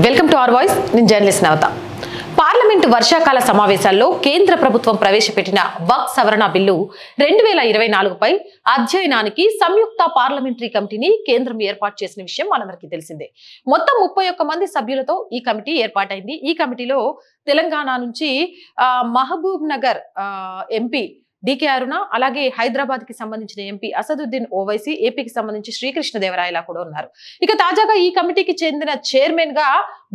Welcome to our voice. నేను journalist నవత. Parliament వర్షాకాల సమావేశాల్లో కేంద్ర ప్రభుత్వం ప్రవేశపెట్టిన వక్ఫ్ సవరణ బిల్లు 2024పై అధ్యయనానికి సంయుక్త పార్లమెంటరీ కమిటీని కేంద్రం ఏర్పాటు చేసిన విషయం మనందరికీ తెలిసిందే. మొత్తం 31 మంది సభ్యులతో ఈ కమిటీ ఏర్పాటైంది. ఈ కమిటీలో తెలంగాణ నుంచి మహబూబ్ నగర్ ఎంపీ డికే అరుణ, అలాగే హైదరాబాద్ కి సంబంధించిన ఎంపీ అసదుద్దీన్ ఓవైసీ, ఏపీకి సంబంధించి శ్రీకృష్ణదేవరాయల కూడా ఉన్నారు. ఇక తాజాగా ఈ కమిటీకి చెందిన చైర్మన్ గా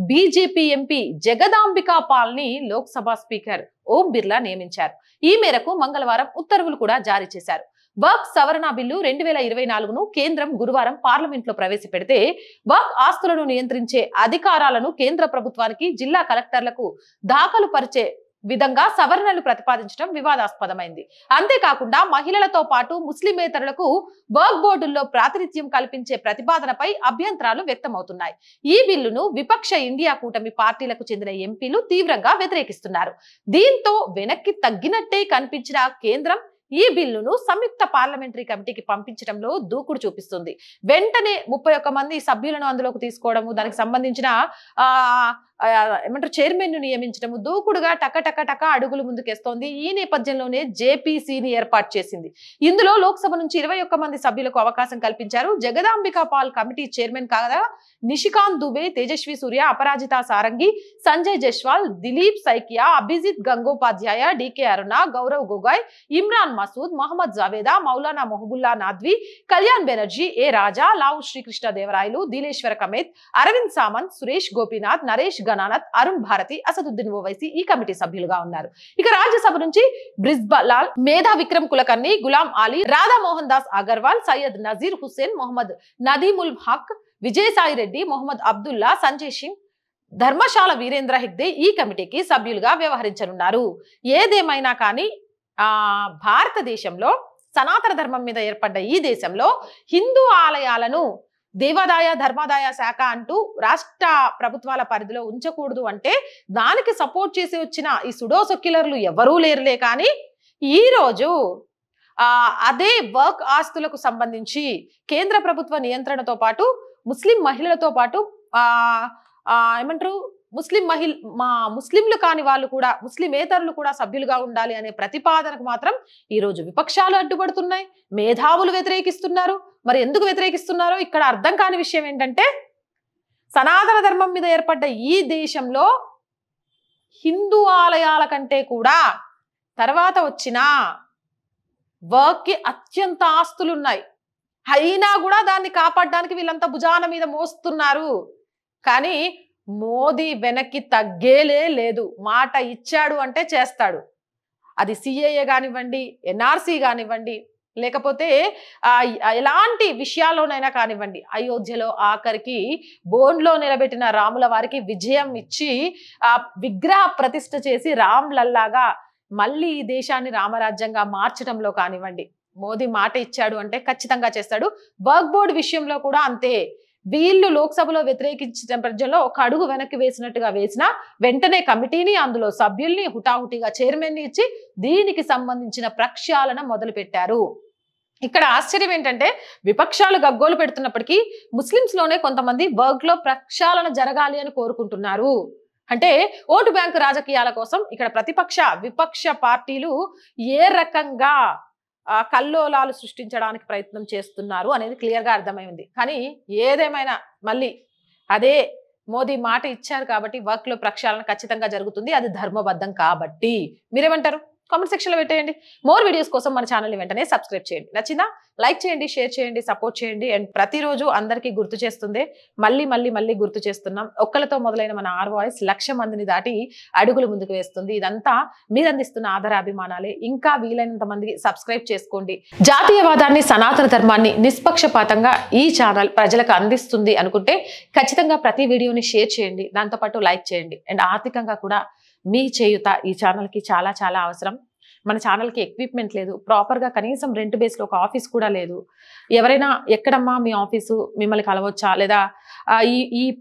బీజేపీ ఎంపీ జగదాంబికా పాల్ ని లోక్సభ స్పీకర్ ఓం బిర్లా నియమించారు. ఈ మేరకు మంగళవారం ఉత్తర్వులు కూడా జారీ చేశారు. వక్ఫ్ సవరణ బిల్లు 2024ను కేంద్రం గురువారం పార్లమెంట్ లో ప్రవేశపెడితే వక్ఫ్ ఆస్తులను నియంత్రించే అధికారాలను కేంద్ర ప్రభుత్వానికి, జిల్లా కలెక్టర్లకు దాఖలు పరిచే విధంగా సవరణలు ప్రతిపాదించడం వివాదాస్పదమైంది. అంతేకాకుండా మహిళలతో పాటు ముస్లిమేతరులకు వక్ఫ్ బోర్డుల్లో ప్రాతినిధ్యం కల్పించే ప్రతిపాదనపై అభ్యంతరాలు వ్యక్తమవుతున్నాయి. ఈ బిల్లును విపక్ష ఇండియా కూటమి పార్టీలకు చెందిన ఎంపీలు తీవ్రంగా వ్యతిరేకిస్తున్నారు. దీంతో వెనక్కి తగ్గినట్టే కనిపించిన కేంద్రం ఈ బిల్లును సంయుక్త పార్లమెంటరీ కమిటీకి పంపించడంలో దూకుడు చూపిస్తుంది. వెంటనే 31 మంది సభ్యులను అందులోకి తీసుకోవడము, దానికి సంబంధించిన చైర్మన్ ను నియమించడము, దూకుడుగా టక అడుగులు ముందుకేస్తోంది. ఈ నేపథ్యంలోనే జేపీసీని ఏర్పాటు చేసింది. ఇందులో లోక్సభ నుంచి 21 మంది సభ్యులకు అవకాశం కల్పించారు. జగదాంబికా పాల్ కమిటీ చైర్మన్ కాగా నిషికాంత్ దుబే, తేజస్వి సూర్య, అపరాజితా సారంగి, సంజయ్ జైస్వాల్, దిలీప్ సైకియా, అభిజిత్ గంగోపాధ్యాయ, డికే అరుణ, గౌరవ్ గొగోయ్, ఇమ్రాన్ మసూద్, మహమ్మద్ జావేదా, మౌలానా మొహబుల్లా నాద్వి, కళ్యాణ్ బెనర్జీ, ఏ రాజా, లావు శ్రీకృష్ణదేవరాయలు, దిలేశ్వర కమేత్, అరవింద్ సామంత్, సురేష్ గోపీనాథ్, నరేష్ గనానత్, అరుణ్ భారతి, అసదుద్దీన్ ఓవైసీ ఈ కమిటీ సభ్యులుగా ఉన్నారు. ఇక రాజ్యసభ నుంచి బ్రిజ్బలాల్, మేధా విక్రమ్ కులకర్ణి, గులాం అలీ, రాధా మోహన్ దాస్ అగర్వాల్, సయ్యద్ నజీర్ హుస్సేన్, మొహమ్మద్ నదీముల్ హక్, విజయసాయి రెడ్డి, మొహమ్మద్ అబ్దుల్లా, సంజయ్ సింగ్, ధర్మశాల వీరేంద్ర హెగ్డే ఈ కమిటీకి సభ్యులుగా వ్యవహరించనున్నారు. ఏదేమైనా కానీ భారతదేశంలో సనాతన ధర్మం మీద ఏర్పడ్డ ఈ దేశంలో హిందూ ఆలయాలను దేవాదాయ ధర్మాదాయ శాఖ అంటూ రాష్ట్ర ప్రభుత్వాల పరిధిలో ఉంచకూడదు అంటే దానికి సపోర్ట్ చేసి వచ్చిన ఈ సుడో సెక్యులర్లు ఎవరూ లేరులే. కానీ ఈరోజు అదే వర్క్ ఆస్తులకు సంబంధించి కేంద్ర ప్రభుత్వ నియంత్రణతో పాటు ముస్లిం మహిళలతో పాటు ముస్లింలు కాని వాళ్ళు కూడా, ముస్లిమేతరులు కూడా సభ్యులుగా ఉండాలి అనే ప్రతిపాదనకు మాత్రం ఈరోజు విపక్షాలు అడ్డుపడుతున్నాయి, మేధావులు వ్యతిరేకిస్తున్నారు. మరి ఎందుకు వ్యతిరేకిస్తున్నారో ఇక్కడ అర్థం కాని విషయం ఏంటంటే, సనాతన ధర్మం మీద ఏర్పడ్డ ఈ దేశంలో హిందూ ఆలయాల కంటే కూడా తర్వాత వచ్చిన వర్క్కి అత్యంత ఆస్తులున్నాయి. అయినా కూడా దాన్ని కాపాడడానికి వీళ్ళంతా భుజాన మీద మోస్తున్నారు. కానీ మోదీ వెనక్కి తగ్గేలే లేదు. మాట ఇచ్చాడు అంటే చేస్తాడు. అది సిఏఏ కానివ్వండి, ఎన్ఆర్సీ కానివ్వండి, లేకపోతే ఎలాంటి విషయాల్లోనైనా కానివ్వండి, అయోధ్యలో ఆఖరికి బోన్లో నిలబెట్టిన రాముల వారికి విజయం ఇచ్చి విగ్రహ ప్రతిష్ఠ చేసి రామ్లల్లాగా మళ్ళీ ఈ దేశాన్ని రామరాజ్యంగా మార్చడంలో కానివ్వండి, మోదీ మాట ఇచ్చాడు అంటే ఖచ్చితంగా చేస్తాడు. వక్ఫ్ బోర్డు విషయంలో కూడా అంతే. వీళ్ళు లోక్సభలో వ్యతిరేకించిన ప్రజల్లో ఒక అడుగు వెనక్కి వేసినట్టుగా వేసినా వెంటనే కమిటీని, అందులో సభ్యుల్ని హుటాహుటిగా చైర్మన్ ని ఇచ్చి దీనికి సంబంధించిన ప్రక్షాళన మొదలు పెట్టారు. ఇక్కడ ఆశ్చర్యం ఏంటంటే, విపక్షాలు గగ్గోలు పెడుతున్నప్పటికీ ముస్లింస్ లోనే కొంతమంది వర్క్ లో ప్రక్షాళన జరగాలి అని కోరుకుంటున్నారు. అంటే ఓటు బ్యాంకు రాజకీయాల కోసం ఇక్కడ విపక్ష పార్టీలు ఏ రకంగా కల్లోలాలు సృష్టించడానికి ప్రయత్నం చేస్తున్నారు అనేది క్లియర్ గా అర్థమైంది. కానీ ఏదేమైనా మళ్ళీ అదే మోదీ మాట ఇచ్చారు కాబట్టి వర్క్ లో ప్రక్షాళన ఖచ్చితంగా జరుగుతుంది. అది ధర్మబద్ధం కాబట్టి. మీరేమంటారు? కామెంట్ సెక్షన్ లో పెట్టేయండి. మోర్ వీడియోస్ కోసం మన ఛానల్ ని వెంటనే సబ్స్క్రైబ్ చేయండి. నచ్చిందా? లైక్ చేయండి, షేర్ చేయండి, సపోర్ట్ చేయండి. అండ్ ప్రతిరోజు అందరికీ గుర్తు చేస్తుంది, మళ్ళీ గుర్తు చేస్తున్నాం. ఒక్కలతో మొదలైన మన ఆర్ వాయిస్ 1,00,000 మందిని దాటి అడుగులు ముందుకు వేస్తుంది. ఇదంతా మీరు అందిస్తున్న ఆదరాభిమానాలే. ఇంకా వీలైనంత మందికి సబ్స్క్రైబ్ చేసుకోండి. జాతీయవాదాన్ని, సనాతన ధర్మాన్ని నిష్పక్షపాతంగా ఈ ఛానల్ ప్రజలకు అందిస్తుంది అనుకుంటే ఖచ్చితంగా ప్రతి వీడియోని షేర్ చేయండి, దాంతోపాటు లైక్ చేయండి. అండ్ ఆర్థికంగా కూడా మీ చేయుత ఈ ఛానల్కి చాలా అవసరం. మన ఛానల్కి ఎక్విప్మెంట్ లేదు, ప్రాపర్గా కనీసం రెంట్ బేస్లో ఒక ఆఫీస్ కూడా లేదు. ఎవరైనా ఎక్కడమ్మా మీ ఆఫీసు, మిమ్మల్ని కలవచ్చా, లేదా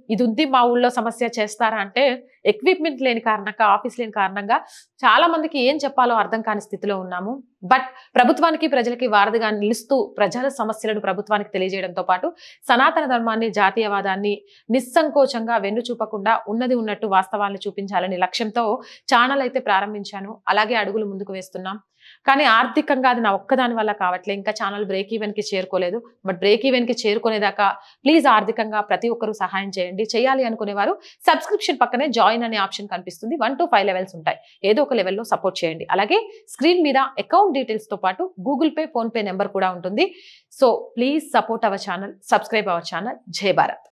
ఇది ఉంది మా ఊళ్ళో సమస్య చేస్తారా అంటే ఎక్విప్మెంట్ లేని కారణంగా, ఆఫీస్ లేని కారణంగా చాలా మందికి ఏం చెప్పాలో అర్థం కాని స్థితిలో ఉన్నాము. బట్ ప్రభుత్వానికి ప్రజలకి వారధిగా నిలుస్తూ ప్రజల సమస్యలను ప్రభుత్వానికి తెలియజేయడంతో పాటు సనాతన ధర్మాన్ని జాతీయవాదాన్ని నిస్సంకోచంగా వెన్ను చూపకుండా ఉన్నది ఉన్నట్టు వాస్తవాలను చూపించాలనే లక్ష్యంతో ఛానల్ అయితే ప్రారంభించాను. అలాగే అడుగులు ముందుకు వేస్తున్నాం. కానీ ఆర్థికంగా అది నా ఒక్కదాని వల్ల కావట్లే. ఇంకా ఛానల్ బ్రేక్ ఈవెన్ కి చేరుకోలేదు. బట్ బ్రేక్ ఈవెన్ కి చేరుకునేదాకా ప్లీజ్ ఆర్థికంగా ప్రతి ఒక్కరూ సహాయం చేయండి. చేయాలి అనుకునేవారు సబ్స్క్రిప్షన్ పక్కనే జాయిన్ అనే ఆప్షన్ కనిపిస్తుంది. 1 to 5 లెవెల్స్ ఉంటాయి. ఏదో ఒక లెవెల్లో సపోర్ట్ చేయండి. అలాగే స్క్రీన్ మీద అకౌంట్ డీటెయిల్స్ తో పాటు Google pay, phone pay number కూడా ఉంటుంది. So please support our channel, subscribe our channel. జై భారత్.